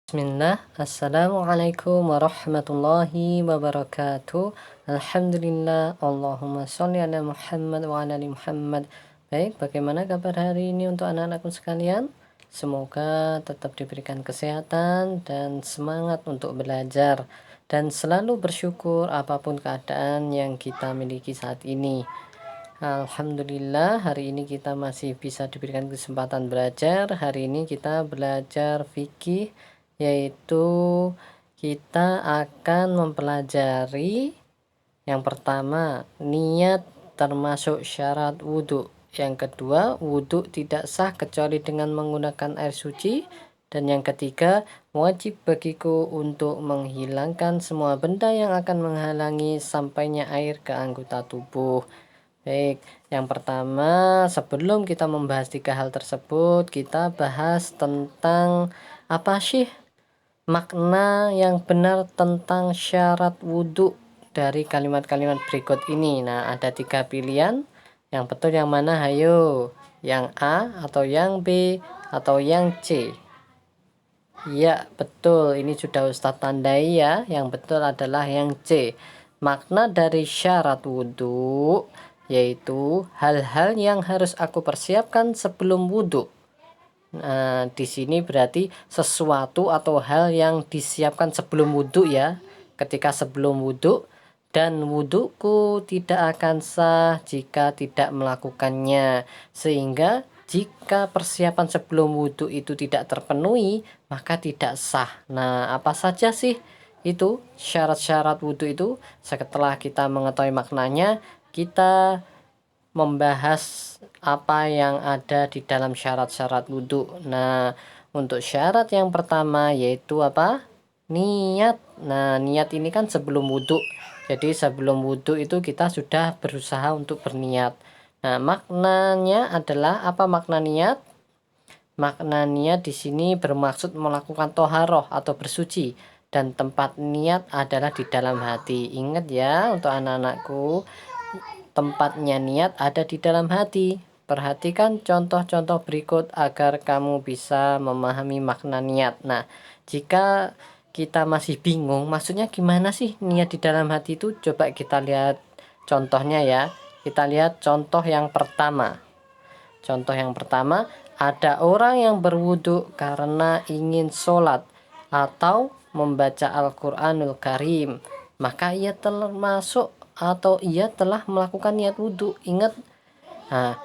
Bismillah, Assalamualaikum warahmatullahi wabarakatuh. Alhamdulillah, Allahumma sholli ala Muhammad wa ala ali Muhammad. Baik, bagaimana kabar hari ini untuk anak-anakku sekalian? Semoga tetap diberikan kesehatan dan semangat untuk belajar dan selalu bersyukur apapun keadaan yang kita miliki saat ini. Alhamdulillah, hari ini kita masih bisa diberikan kesempatan belajar. Hari ini kita belajar fikih, yaitu kita akan mempelajari yang pertama, niat termasuk syarat wudhu. Yang kedua, wudhu tidak sah kecuali dengan menggunakan air suci. Dan yang ketiga, wajib bagiku untuk menghilangkan semua benda yang akan menghalangi sampainya air ke anggota tubuh. Baik, yang pertama, sebelum kita membahas tiga hal tersebut, kita bahas tentang apa sih makna yang benar tentang syarat wudhu dari kalimat-kalimat berikut ini. Nah, ada tiga pilihan. Yang betul yang mana? Hayo, yang A atau yang B atau yang C? Ya, betul. Ini sudah Ustadz tandai ya. Yang betul adalah yang C. Makna dari syarat wudhu yaitu hal-hal yang harus aku persiapkan sebelum wudhu. Nah, di sini berarti sesuatu atau hal yang disiapkan sebelum wudhu ya. Ketika sebelum wudhu, dan wudhuku tidak akan sah jika tidak melakukannya. Sehingga jika persiapan sebelum wudhu itu tidak terpenuhi, maka tidak sah. Nah, apa saja sih itu syarat-syarat wudhu itu? Setelah kita mengetahui maknanya, kita membahas apa yang ada di dalam syarat-syarat wudhu. Nah, untuk syarat yang pertama yaitu apa? Niat. Nah, niat ini kan sebelum wudhu. Jadi sebelum wudhu itu kita sudah berusaha untuk berniat. Nah, maknanya adalah apa makna niat? Makna niat di sini bermaksud melakukan toharoh atau bersuci, dan tempat niat adalah di dalam hati. Ingat ya untuk anak-anakku, tempatnya niat ada di dalam hati. Perhatikan contoh-contoh berikut agar kamu bisa memahami makna niat. Nah, jika kita masih bingung, maksudnya gimana sih niat di dalam hati itu? Coba kita lihat contohnya ya. Kita lihat contoh yang pertama. Contoh yang pertama, ada orang yang berwudu karena ingin sholat atau membaca Al-Quranul Karim. Maka ia termasuk atau ia telah melakukan niat wudhu. Ingat, nah,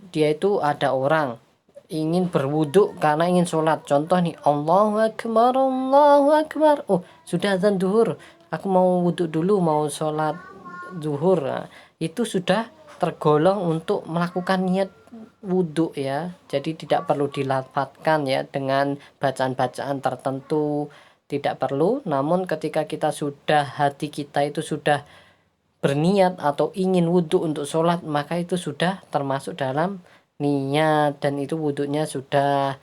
dia itu ada orang ingin berwudhu karena ingin sholat. Contoh nih, Allahu Akbar, Allahu Akbar. Oh, sudah azan duhur. Aku mau wudhu dulu, mau sholat zuhur. Nah, itu sudah tergolong untuk melakukan niat wudhu ya. Jadi tidak perlu dilafadzkan ya dengan bacaan-bacaan tertentu, tidak perlu. Namun ketika kita sudah, hati kita itu sudah berniat atau ingin wudhu untuk sholat, maka itu sudah termasuk dalam niat, dan itu wudhunya sudah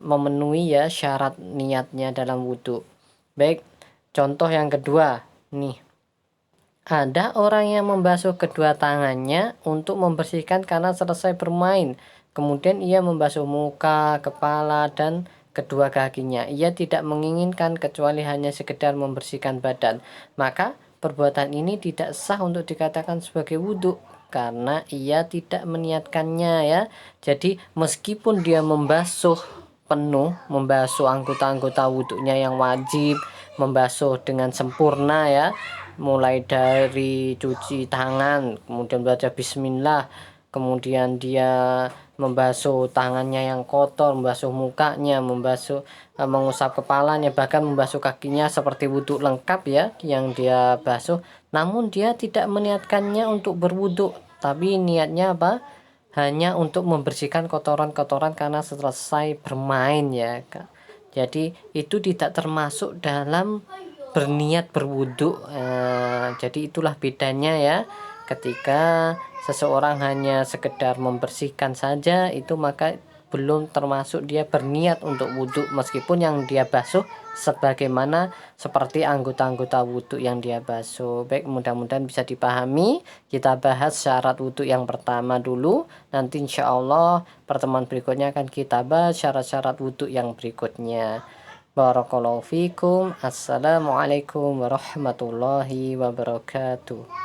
memenuhi ya syarat niatnya dalam wudhu. Baik, contoh yang kedua nih, ada orang yang membasuh kedua tangannya untuk membersihkan karena selesai bermain. Kemudian ia membasuh muka, kepala, dan kedua kakinya. Ia tidak menginginkan kecuali hanya sekedar membersihkan badan. Maka perbuatan ini tidak sah untuk dikatakan sebagai wudhu karena ia tidak meniatkannya ya. Jadi meskipun dia membasuh penuh, membasuh anggota-anggota wudhunya yang wajib, membasuh dengan sempurna ya, mulai dari cuci tangan, kemudian baca bismillah, kemudian dia membasuh tangannya yang kotor, membasuh mukanya, mengusap kepalanya, bahkan membasuh kakinya seperti wudhu lengkap ya yang dia basuh. Namun dia tidak meniatkannya untuk berwudhu, tapi niatnya apa? Hanya untuk membersihkan kotoran-kotoran karena selesai bermain ya. Jadi itu tidak termasuk dalam berniat berwudhu. Jadi itulah bedanya ya. Ketika seseorang hanya sekedar membersihkan saja, itu maka belum termasuk dia berniat untuk wudhu, meskipun yang dia basuh sebagaimana seperti anggota-anggota wudhu yang dia basuh. Baik, mudah-mudahan bisa dipahami. Kita bahas syarat wudhu yang pertama dulu. Nanti insya Allah pertemuan berikutnya akan kita bahas syarat-syarat wudhu yang berikutnya. Barakallahu fikum. Assalamualaikum warahmatullahi wabarakatuh.